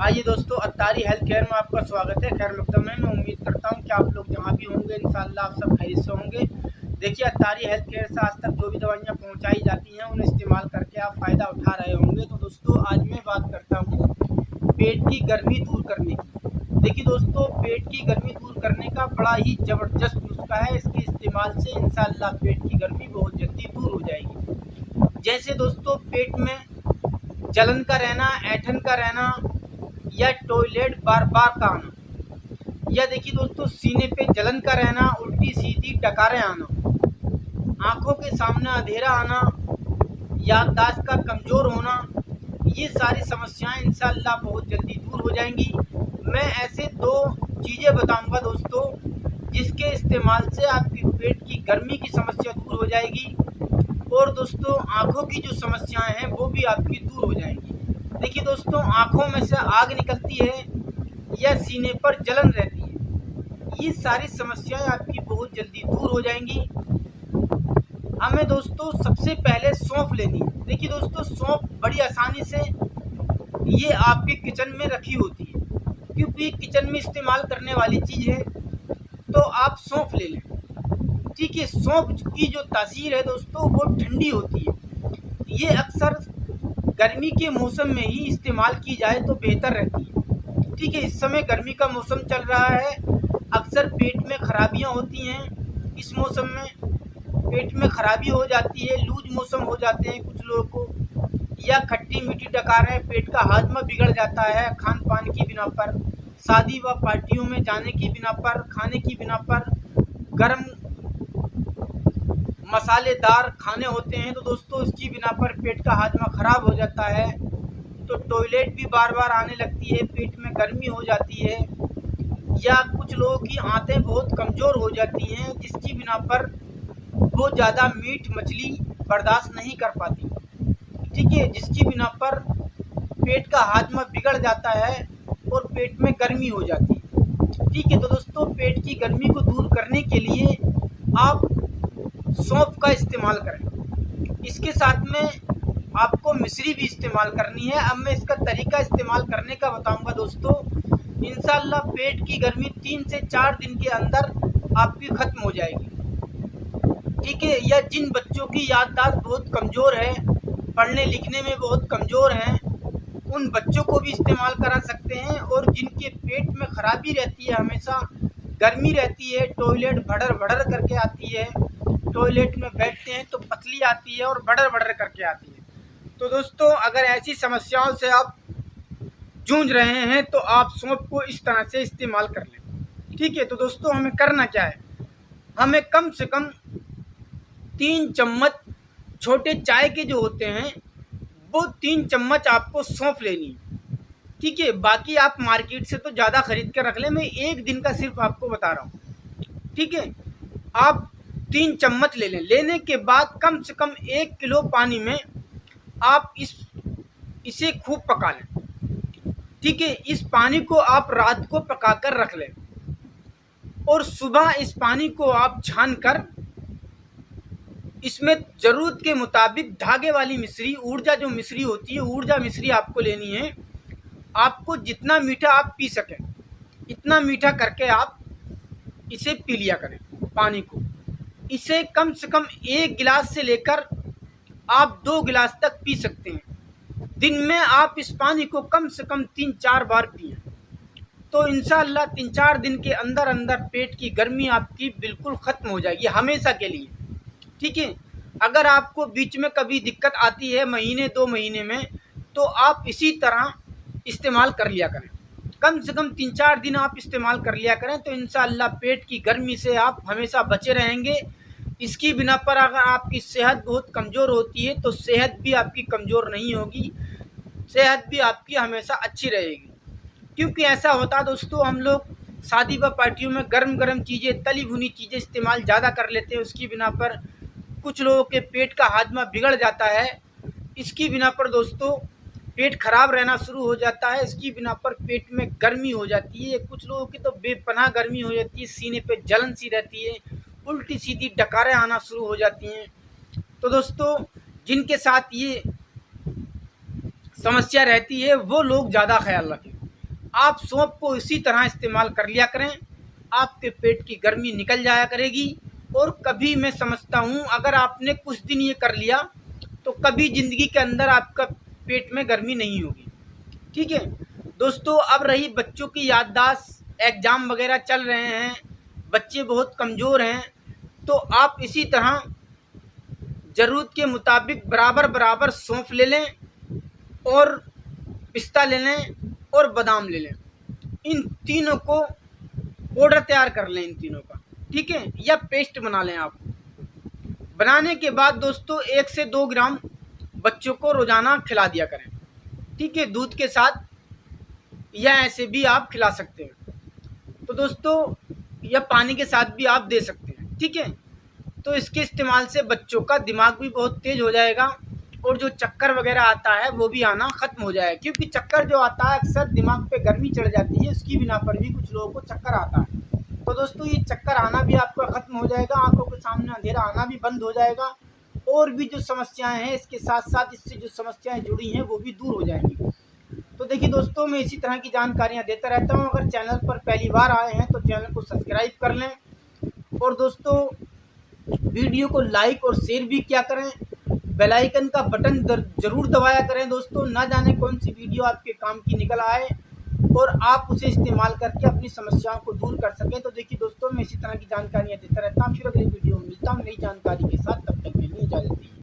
आइए दोस्तों, Attari health care में आपका स्वागत है। खैर मकदम में मैं उम्मीद करता हूं कि आप लोग जहां भी होंगे इंशाअल्लाह आप सब खैरियत से होंगे। देखिए, अत्तारी हेल्थ केयर से आज तक जो भी दवाइयां पहुंचाई जाती हैं उन्हें इस्तेमाल करके आप फ़ायदा उठा रहे होंगे। तो दोस्तों, आज मैं बात करता हूँ पेट की गर्मी दूर करने की। देखिए दोस्तों, पेट की गर्मी दूर करने का बड़ा ही ज़बरदस्त नुस्खा है। इसके इस्तेमाल से इंशाअल्लाह पेट की गर्मी बहुत जल्दी दूर हो जाएगी। जैसे दोस्तों, पेट में जलन का रहना, ऐंठन का रहना या टॉयलेट बार बार का आना, या देखिए दोस्तों सीने पे जलन का रहना, उल्टी सीधी डकारें आना, आंखों के सामने अंधेरा आना, याददाश्त का कमज़ोर होना, ये सारी समस्याएं इंशाअल्लाह बहुत जल्दी दूर हो जाएंगी। मैं ऐसे दो चीज़ें बताऊंगा दोस्तों जिसके इस्तेमाल से आपकी पेट की गर्मी की समस्या दूर हो जाएगी और दोस्तों आँखों की जो समस्याएं हैं वो भी आपकी दूर हो जाएंगी। देखिए दोस्तों, आँखों में से आग निकलती है या सीने पर जलन रहती है, ये सारी समस्याएं आपकी बहुत जल्दी दूर हो जाएंगी। हमें दोस्तों सबसे पहले सौंफ लेनी है। देखिए दोस्तों, सौंफ बड़ी आसानी से ये आपके किचन में रखी होती है, क्योंकि किचन में इस्तेमाल करने वाली चीज़ है, तो आप सौंफ ले लें। ठीक है, सौंफ की जो तासीर है दोस्तों वो ठंडी होती है। ये अक्सर गर्मी के मौसम में ही इस्तेमाल की जाए तो बेहतर रहती है। ठीक है, इस समय गर्मी का मौसम चल रहा है, अक्सर पेट में खराबियां होती हैं। इस मौसम में पेट में खराबी हो जाती है, लूज मौसम हो जाते हैं कुछ लोगों को, या खट्टी मीठी डकारें, पेट का हाजमा बिगड़ जाता है खान पान की बिना पर, शादी व पार्टियों में जाने की बिना पर, खाने की बिना पर, गर्म मसालेदार खाने होते हैं तो दोस्तों इसकी बिना पर पेट का हाजमा ख़राब हो जाता है। तो टॉयलेट भी बार बार आने लगती है, पेट में गर्मी हो जाती है, या कुछ लोगों की आंतें बहुत कमज़ोर हो जाती हैं जिसकी बिना पर वो ज़्यादा मीट मछली बर्दाश्त नहीं कर पाती। ठीक है, जिसकी बिना पर पेट का हाजमा बिगड़ जाता है और पेट में गर्मी हो जाती है। ठीक है, तो दोस्तों पेट की गर्मी को दूर करने के लिए आप सौंफ का इस्तेमाल करें। इसके साथ में आपको मिश्री भी इस्तेमाल करनी है। अब मैं इसका तरीका इस्तेमाल करने का बताऊंगा दोस्तों। इंशाअल्लाह पेट की गर्मी 3 से 4 दिन के अंदर आपकी ख़त्म हो जाएगी। ठीक है, या जिन बच्चों की याददाश्त बहुत कमज़ोर है, पढ़ने लिखने में बहुत कमज़ोर हैं, उन बच्चों को भी इस्तेमाल करा सकते हैं। और जिनके पेट में खराबी रहती है, हमेशा गर्मी रहती है, टॉयलेट भड़र भड़र करके आती है, टॉयलेट में बैठते हैं तो पतली आती है और भड़र भड़र करके आती है, तो दोस्तों अगर ऐसी समस्याओं से आप जूझ रहे हैं तो आप सौंफ को इस तरह से इस्तेमाल कर लें। ठीक है, तो दोस्तों हमें करना क्या है, हमें कम से कम 3 चम्मच छोटे चाय के जो होते हैं वो 3 चम्मच आपको सौंफ लेनी है। ठीक है, बाकी आप मार्केट से तो ज़्यादा खरीद कर रख लें, मैं एक दिन का सिर्फ आपको बता रहा हूँ। ठीक है, आप 3 चम्मच ले लें। लेने के बाद कम से कम 1 किलो पानी में आप इसे खूब पका लें। ठीक है, इस पानी को आप रात को पका कर रख लें और सुबह इस पानी को आप छान कर इसमें ज़रूरत के मुताबिक धागे वाली मिश्री, ऊर्जा जो मिश्री होती है, ऊर्जा मिश्री आपको लेनी है। आपको जितना मीठा आप पी सकें इतना मीठा करके आप इसे पी लिया करें पानी को। इसे कम से कम 1 गिलास से लेकर आप 2 गिलास तक पी सकते हैं। दिन में आप इस पानी को कम से कम 3-4 बार पिएं, तो इंशाअल्लाह 3-4 दिन के अंदर अंदर पेट की गर्मी आपकी बिल्कुल ख़त्म हो जाएगी हमेशा के लिए। ठीक है, अगर आपको बीच में कभी दिक्कत आती है महीने 2 महीने में, तो आप इसी तरह इस्तेमाल कर लिया करें। कम से कम 3-4 दिन आप इस्तेमाल कर लिया करें, तो इंशाअल्लाह पेट की गर्मी से आप हमेशा बचे रहेंगे। इसकी बिना पर अगर आपकी सेहत बहुत कमज़ोर होती है तो सेहत भी आपकी कमज़ोर नहीं होगी, सेहत भी आपकी हमेशा अच्छी रहेगी। क्योंकि ऐसा होता है दोस्तों, हम लोग शादी व पार्टियों में गर्म गर्म चीज़ें, तली भुनी चीज़ें इस्तेमाल ज़्यादा कर लेते हैं, उसकी बिना पर कुछ लोगों के पेट का हाजमा बिगड़ जाता है। इसकी बिना पर दोस्तों पेट खराब रहना शुरू हो जाता है, इसकी बिना पर पेट में गर्मी हो जाती है। कुछ लोगों की तो बेपनाह गर्मी हो जाती है, सीने पे जलन सी रहती है, उल्टी सीधी डकारें आना शुरू हो जाती हैं। तो दोस्तों जिनके साथ ये समस्या रहती है वो लोग ज़्यादा ख्याल रखें। आप सौंफ को इसी तरह इस्तेमाल कर लिया करें, आपके पेट की गर्मी निकल जाया करेगी। और कभी मैं समझता हूँ अगर आपने कुछ दिन ये कर लिया तो कभी ज़िंदगी के अंदर आपका पेट में गर्मी नहीं होगी। ठीक है दोस्तों, अब रही बच्चों की याददाश्त, एग्ज़ाम वगैरह चल रहे हैं, बच्चे बहुत कमज़ोर हैं, तो आप इसी तरह ज़रूरत के मुताबिक बराबर बराबर सौंफ ले लें और पिस्ता ले लें और बादाम ले लें। इन तीनों को पाउडर तैयार कर लें, इन तीनों का, ठीक है, या पेस्ट बना लें आप। बनाने के बाद दोस्तों 1 से 2 ग्राम बच्चों को रोज़ाना खिला दिया करें, ठीक है, दूध के साथ, या ऐसे भी आप खिला सकते हैं। तो दोस्तों या पानी के साथ भी आप दे सकते हैं, ठीक है। तो इसके इस्तेमाल से बच्चों का दिमाग भी बहुत तेज़ हो जाएगा और जो चक्कर वगैरह आता है वो भी आना ख़त्म हो जाएगा, क्योंकि चक्कर जो आता है अक्सर दिमाग पे गर्मी चढ़ जाती है, उसकी बिना पर भी कुछ लोगों को चक्कर आता है। तो दोस्तों ये चक्कर आना भी आपका ख़त्म हो जाएगा, आंखों के सामने अंधेरा आना भी बंद हो जाएगा, और भी जो समस्याएं हैं इसके साथ साथ इससे जो समस्याएं जुड़ी हैं वो भी दूर हो जाएंगी। तो देखिए दोस्तों, मैं इसी तरह की जानकारियाँ देता रहता हूँ। अगर चैनल पर पहली बार आए हैं तो चैनल को सब्सक्राइब कर लें, और दोस्तों वीडियो को लाइक और शेयर भी किया करें, बेल आइकन का बटन ज़रूर दबाया करें दोस्तों, ना जाने कौन सी वीडियो आपके काम की निकल आए और आप उसे इस्तेमाल करके अपनी समस्याओं को दूर कर सकें। तो देखिए दोस्तों, मैं इसी तरह की जानकारियाँ देता रहता हूँ। फिर अगली वीडियो में मिलता हूँ नई जानकारी के साथ, तब तक के लिए इजाज़त दीजिए।